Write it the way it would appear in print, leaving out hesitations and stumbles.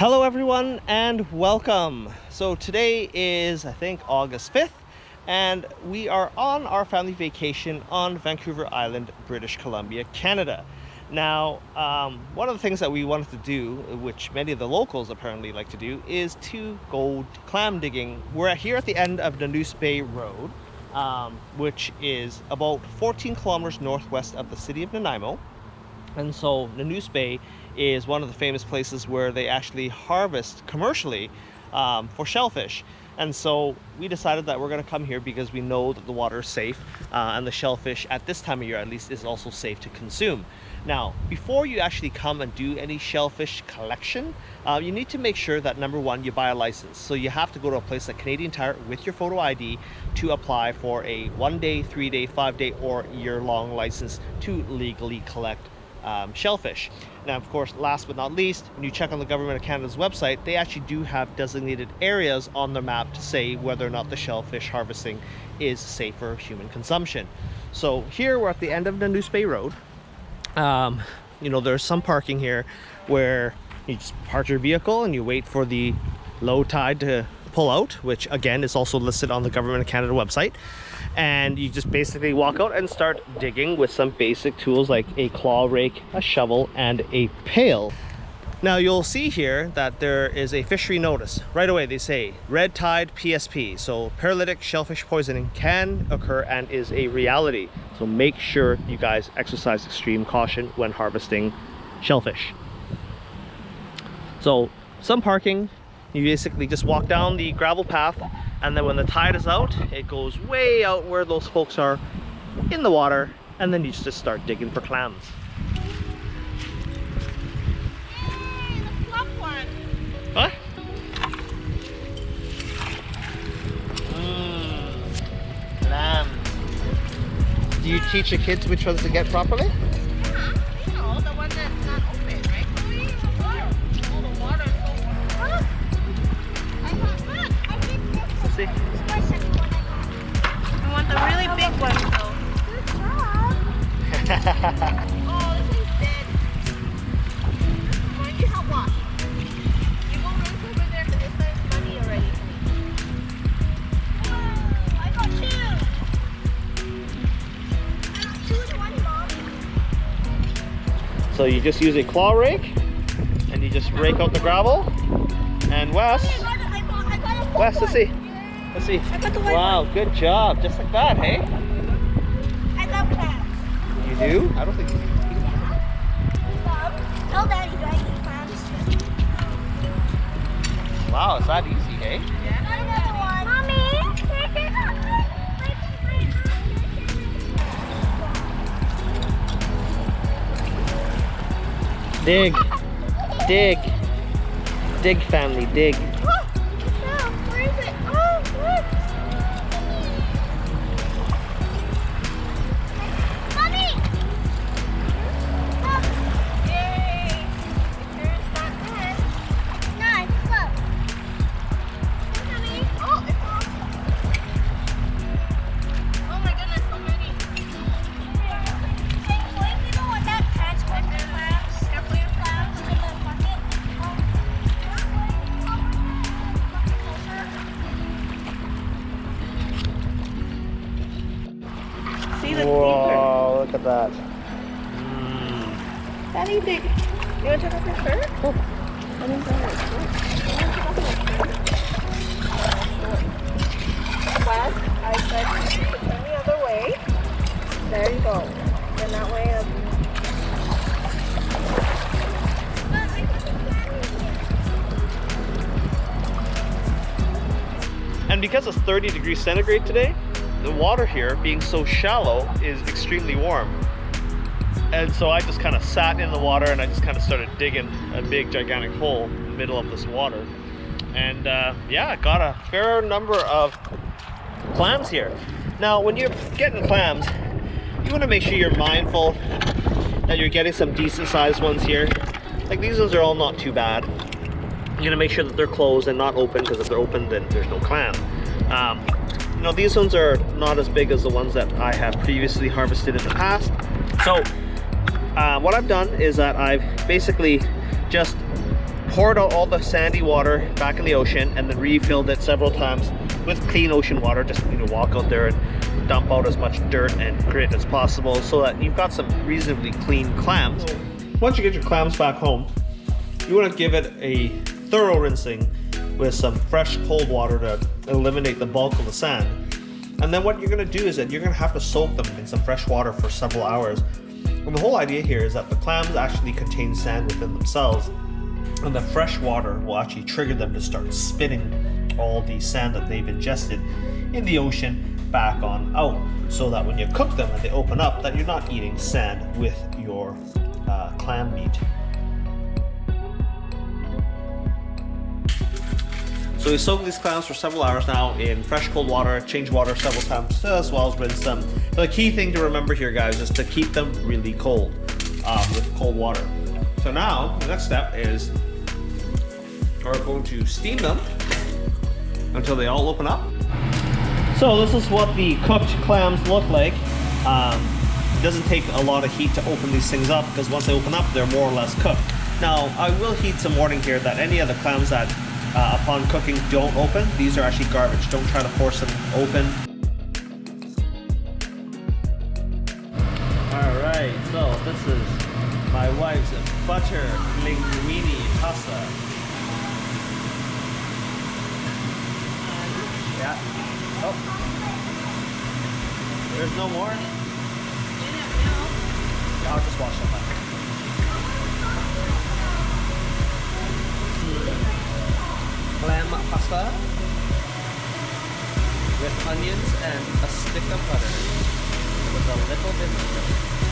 Hello everyone and welcome. So today is, I think, August 5th and we are on our family vacation on Vancouver Island, British Columbia, Canada. Now, one of the things that we wanted to do, which many of the locals apparently like to do, is to go clam digging. We're here at the end of Nanoose Bay Road, which is about 14 kilometers northwest of the city of Nanaimo. And so Nanoose Bay is one of the famous places where they actually harvest commercially for shellfish. And so we decided that we're going to come here because we know that the water is safe and the shellfish at this time of year at least is also safe to consume. Now, before you actually come and do any shellfish collection, you need to make sure that number one, you buy a license. So you have to go to a place like Canadian Tire with your photo ID to apply for a 1-day, 3-day, 5-day or year-long license to legally collect shellfish. Now, of course, last but not least, when you check on the Government of Canada's website, they actually do have designated areas on their map to say whether or not the shellfish harvesting is safe for human consumption. So here we're at the end of Nanoose Bay Road. You know, there's some parking here where you just park your vehicle and you wait for the low tide to pull out, which again is also listed on the Government of Canada website. And you just basically walk out and start digging with some basic tools like a claw rake, a shovel, and a pail. Now you'll see here that there is a fishery notice. Right away they say red tide PSP, so paralytic shellfish poisoning can occur and is a reality. So make sure you guys exercise extreme caution when harvesting shellfish. So some parking, you basically just walk down the gravel path, and then when the tide is out, it goes way out where those folks are in the water, and then you just start digging for clams. Hey, the plump one. What? Clams. Do you teach your kids which ones to get properly? Yeah, you know, the one that's not open, right? Oh, the water is so warm. Huh? I think Let's see. this is my second one I want the really big one, though. Good job. Oh, this one's dead. Why don't you help wash? You go rinse over there, but this one's muddy already. Oh, I got two. I got 2 in one, Mom. So you just use a claw rake, and you just rake out the gravel. And Wes, Wes, let's see. Let's see. Wow, good job. Just like that, hey? I love clams. You do? I don't think you do. Tell Daddy, do I eat clams? Wow, it's that easy, hey? Yeah. Another one. Mommy, Dig. Dig. Dig, family, dig. Where is it? Oh, look. Mommy! Look. Yay. It's not good. It's not. Look. Mommy. Oh, it's off. Oh my goodness, so many. Hey, boy, you know what that catch with the clams? They're blue clams in the bucket. See the Whoa, look at that. Daddy, you want to take off your shirt? Oh. I didn't say that. Wes, I said you turn the other way. There you go. Then that way And because it's 30 degrees centigrade today, the water here, being so shallow, is extremely warm. And so I just kind of sat in the water and I just kind of started digging a big gigantic hole in the middle of this water. And yeah, I got a fair number of clams here. Now, when you're getting clams, you want to make sure you're mindful that you're getting some decent sized ones here. Like these ones are all not too bad. You're gonna make sure that they're closed and not open, because if they're open, then there's no clam. You know, these ones are not as big as the ones that I have previously harvested in the past. So what I've done is that I've basically just poured out all the sandy water back in the ocean and then refilled it several times with clean ocean water. Just, you know, walk out there and dump out as much dirt and grit as possible so that you've got some reasonably clean clams. So once you get your clams back home, you want to give it a thorough rinsing with some fresh cold water to eliminate the bulk of the sand. And then what you're going to do is that you're going to have to soak them in some fresh water for several hours. And the whole idea here is that the clams actually contain sand within themselves, and the fresh water will actually trigger them to start spitting all the sand that they've ingested in the ocean back on out, so that when you cook them and they open up, that you're not eating sand with your clam meat. So we soak these clams for several hours now in fresh cold water, change water several times as well as rinse them. But the key thing to remember here, guys, is to keep them really cold with cold water. So now the next step is we're going to steam them until they all open up. So this is what the cooked clams look like. It doesn't take a lot of heat to open these things up, because once they open up, they're more or less cooked. Now, I will heed some warning here that any of the clams that upon cooking don't open, these are actually garbage. Don't try to force them open. Alright, so this is my wife's butter linguine pasta. Yeah. Oh. There's no more? I'll just wash them up. Clam pasta with onions and a stick of butter with a little bit of sugar.